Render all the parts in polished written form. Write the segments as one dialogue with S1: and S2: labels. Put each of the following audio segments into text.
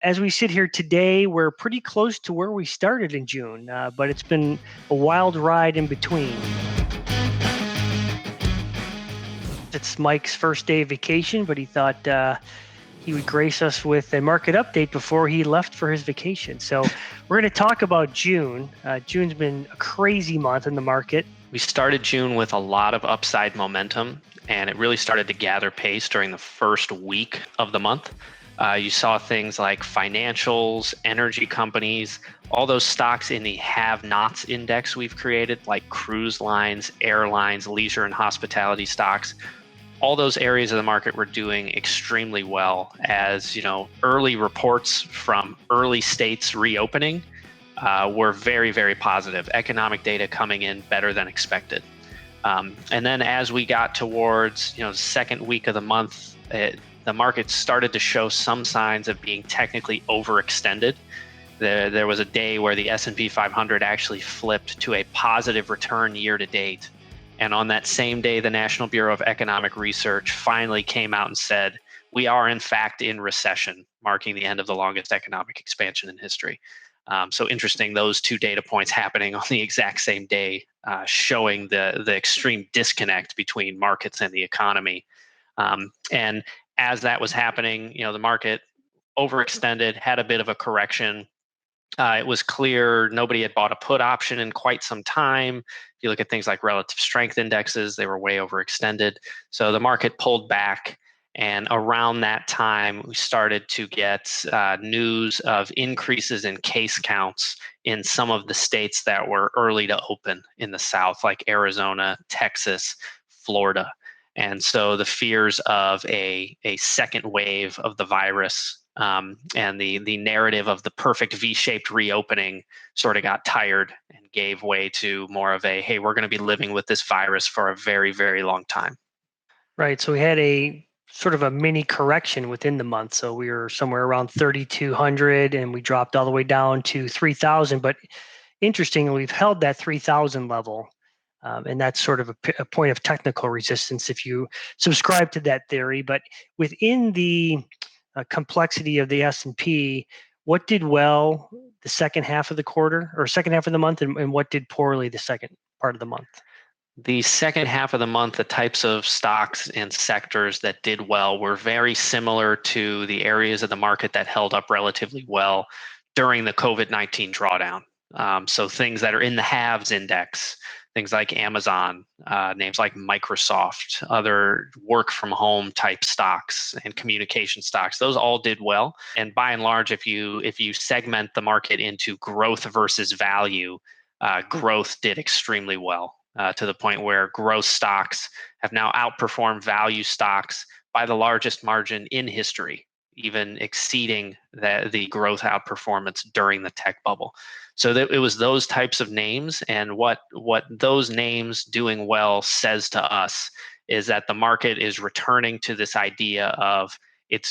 S1: As we sit here today, we're pretty close to where we started in June, but it's been a wild ride in between. It's Mike's first day of vacation, but he thought he would grace us with a market update before he left for his vacation. So we're going to talk about June. June's been a crazy month in the market.
S2: We started June with a lot of upside momentum, and it really started to gather pace during the first week of the month. You saw things like financials, energy companies, all those stocks in the have-nots index we've created, like cruise lines, airlines, leisure and hospitality stocks. All those areas of the market were doing extremely well as, early reports from early states reopening were very, very positive. Economic data coming in better than expected. And then as we got towards, the second week of the month, the market started to show some signs of being technically overextended. There was a day where the S&P 500 actually flipped to a positive return year to date. And on that same day, the National Bureau of Economic Research finally came out and said, we are in fact in recession, marking the end of the longest economic expansion in history. So interesting, those two data points happening on the exact same day, showing the extreme disconnect between markets and the economy. And as that was happening, the market overextended, had a bit of a correction. It was clear nobody had bought a put option in quite some time. If you look at things like relative strength indexes, they were way overextended. So the market pulled back. And around that time, we started to get news of increases in case counts in some of the states that were early to open in the South, like Arizona, Texas, Florida. And so the fears of a second wave of the virus and the narrative of the perfect V-shaped reopening sort of got tired and gave way to more of a, hey, we're going to be living with this virus for a very, very long time.
S1: Right. So we had a sort of a mini correction within the month. So we were somewhere around 3,200 and we dropped all the way down to 3,000. But interestingly, we've held that 3,000 level. And that's sort of a point of technical resistance if you subscribe to that theory. But within the complexity of the S&P, what did well the second half of the quarter or second half of the month, and what did poorly the second part of the month?
S2: The second half of the month, the types of stocks and sectors that did well were very similar to the areas of the market that held up relatively well during the COVID-19 drawdown. So things that are in the haves index, things like Amazon, names like Microsoft, other work from home type stocks and communication stocks, those all did well. And by and large, if you segment the market into growth versus value, growth did extremely well. To the point where growth stocks have now outperformed value stocks by the largest margin in history, even exceeding the growth outperformance during the tech bubble. So it was those types of names, and what those names doing well says to us is that the market is returning to this idea of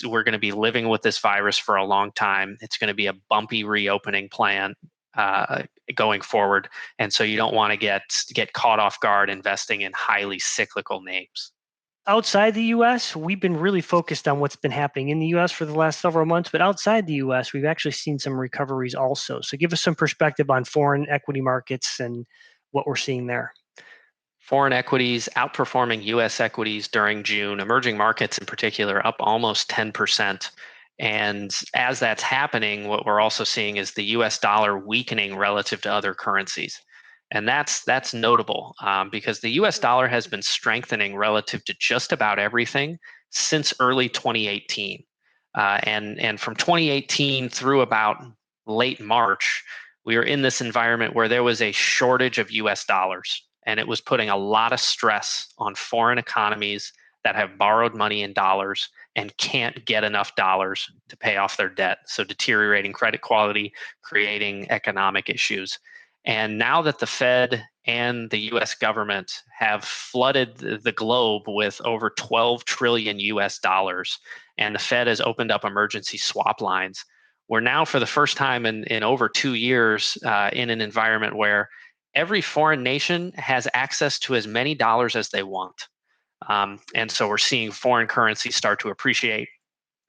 S2: we're going to be living with this virus for a long time. It's going to be a bumpy reopening plan going forward, and so you don't want to get caught off guard investing in highly cyclical names.
S1: Outside the U.S., we've been really focused on what's been happening in the U.S. for the last several months, but outside the U.S., we've actually seen some recoveries also. So give us some perspective on foreign equity markets and what we're seeing there.
S2: Foreign equities outperforming U.S. equities during June, emerging markets in particular up almost 10%. And as that's happening, what we're also seeing is the U.S. dollar weakening relative to other currencies. And that's notable because the U.S. dollar has been strengthening relative to just about everything since early 2018. And from 2018 through about late March, we were in this environment where there was a shortage of U.S. dollars. And it was putting a lot of stress on foreign economies that have borrowed money in dollars and can't get enough dollars to pay off their debt. So deteriorating credit quality, creating economic issues. And now that the Fed and the US government have flooded the globe with over 12 trillion US dollars, and the Fed has opened up emergency swap lines, we're now for the first time in over 2 years in an environment where every foreign nation has access to as many dollars as they want. And so we're seeing foreign currency start to appreciate.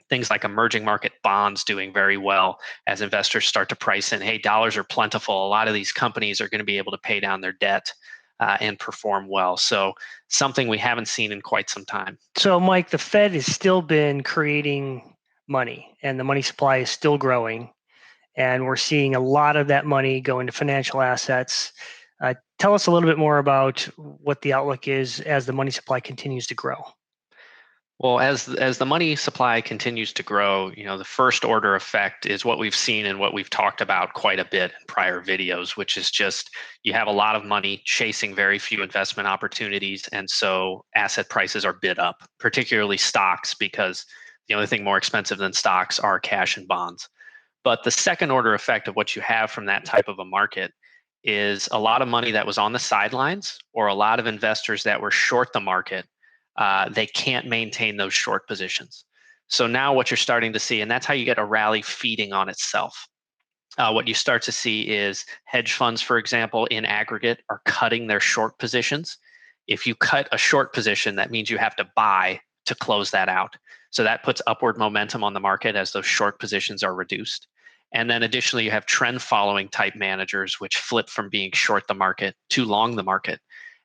S2: things like emerging market bonds doing very well as investors start to price in, hey, dollars are plentiful. A lot of these companies are going to be able to pay down their debt and perform well. So something we haven't seen in quite some time.
S1: So, Mike, the Fed has still been creating money, and the money supply is still growing. And we're seeing a lot of that money go into financial assets. Tell us a little bit more about what the outlook is as the money supply continues to grow.
S2: Well, as the money supply continues to grow, the first order effect is what we've seen and what we've talked about quite a bit in prior videos, which is just you have a lot of money chasing very few investment opportunities, and so asset prices are bid up, particularly stocks, because the only thing more expensive than stocks are cash and bonds. But the second order effect of what you have from that type of a market is a lot of money that was on the sidelines or a lot of investors that were short the market. They can't maintain those short positions. So now what you're starting to see, and that's how you get a rally feeding on itself. What you start to see is hedge funds, for example, in aggregate are cutting their short positions. If you cut a short position, that means you have to buy to close that out. So that puts upward momentum on the market as those short positions are reduced. And then additionally, you have trend following type managers, which flip from being short the market to long the market.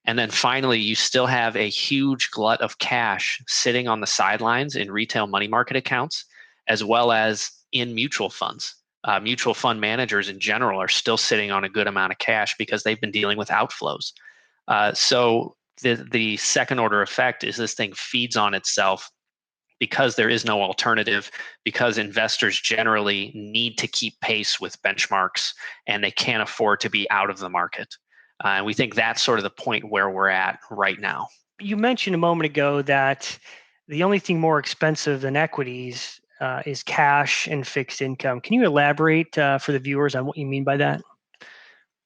S2: And then finally, you still have a huge glut of cash sitting on the sidelines in retail money market accounts, as well as in mutual funds. Mutual fund managers in general are still sitting on a good amount of cash because they've been dealing with outflows. So the second order effect is this thing feeds on itself because there is no alternative, because investors generally need to keep pace with benchmarks and they can't afford to be out of the market. And we think that's sort of the point where we're at right now.
S1: You mentioned a moment ago that the only thing more expensive than equities is cash and fixed income. Can you elaborate for the viewers on what you mean by that?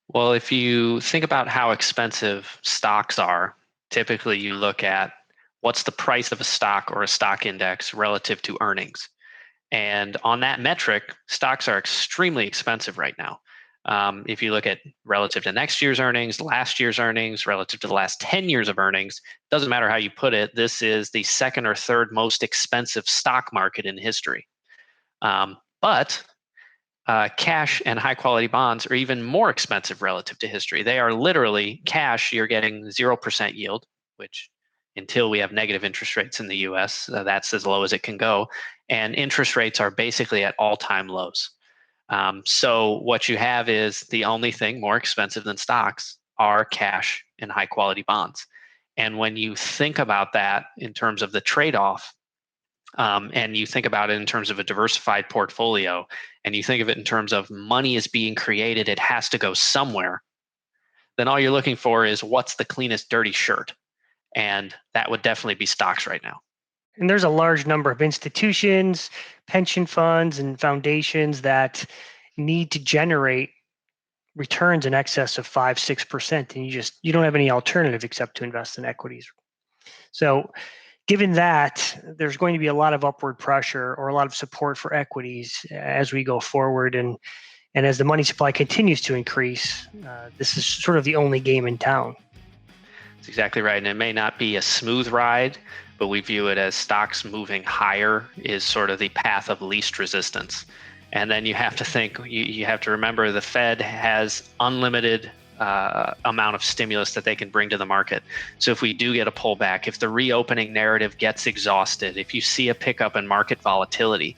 S2: Well, if you think about how expensive stocks are, typically you look at what's the price of a stock or a stock index relative to earnings. And on that metric, stocks are extremely expensive right now. If you look at relative to next year's earnings, last year's earnings, relative to the last 10 years of earnings, doesn't matter how you put it, this is the second or third most expensive stock market in history. But cash and high quality bonds are even more expensive relative to history. They are literally cash, you're getting 0% yield, which until we have negative interest rates in the US, that's as low as it can go. And interest rates are basically at all-time lows. So what you have is the only thing more expensive than stocks are cash and high quality bonds. And when you think about that in terms of the trade-off, and you think about it in terms of a diversified portfolio, and you think of it in terms of money is being created, it has to go somewhere, then all you're looking for is what's the cleanest dirty shirt. And that would definitely be stocks right now.
S1: And there's a large number of institutions, pension funds, and foundations that need to generate returns in excess of 5-6%, and you don't have any alternative except to invest in equities. So given that, there's going to be a lot of upward pressure or a lot of support for equities as we go forward, and as the money supply continues to increase, this is sort of the only game in town.
S2: That's exactly right. And it may not be a smooth ride, but we view it as stocks moving higher is sort of the path of least resistance. And then you have to think, you have to remember the Fed has unlimited amount of stimulus that they can bring to the market. So if we do get a pullback, if the reopening narrative gets exhausted, if you see a pickup in market volatility,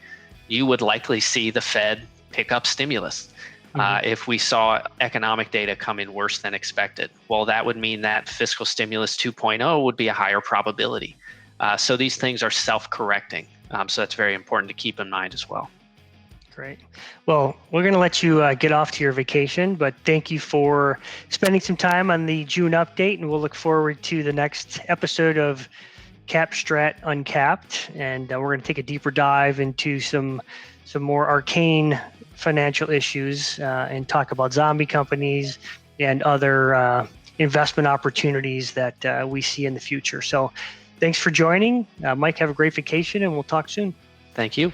S2: you would likely see the Fed pick up stimulus. If we saw economic data come in worse than expected, well, that would mean that fiscal stimulus 2.0 would be a higher probability. So these things are self-correcting. So that's very important to keep in mind as well.
S1: Great. Well, we're going to let you get off to your vacation, but thank you for spending some time on the June update, and we'll look forward to the next episode of STRAT Uncapped, and we're going to take a deeper dive into some more arcane financial issues and talk about zombie companies and other investment opportunities that we see in the future. So thanks for joining. Mike, have a great vacation, and we'll talk soon.
S2: Thank you.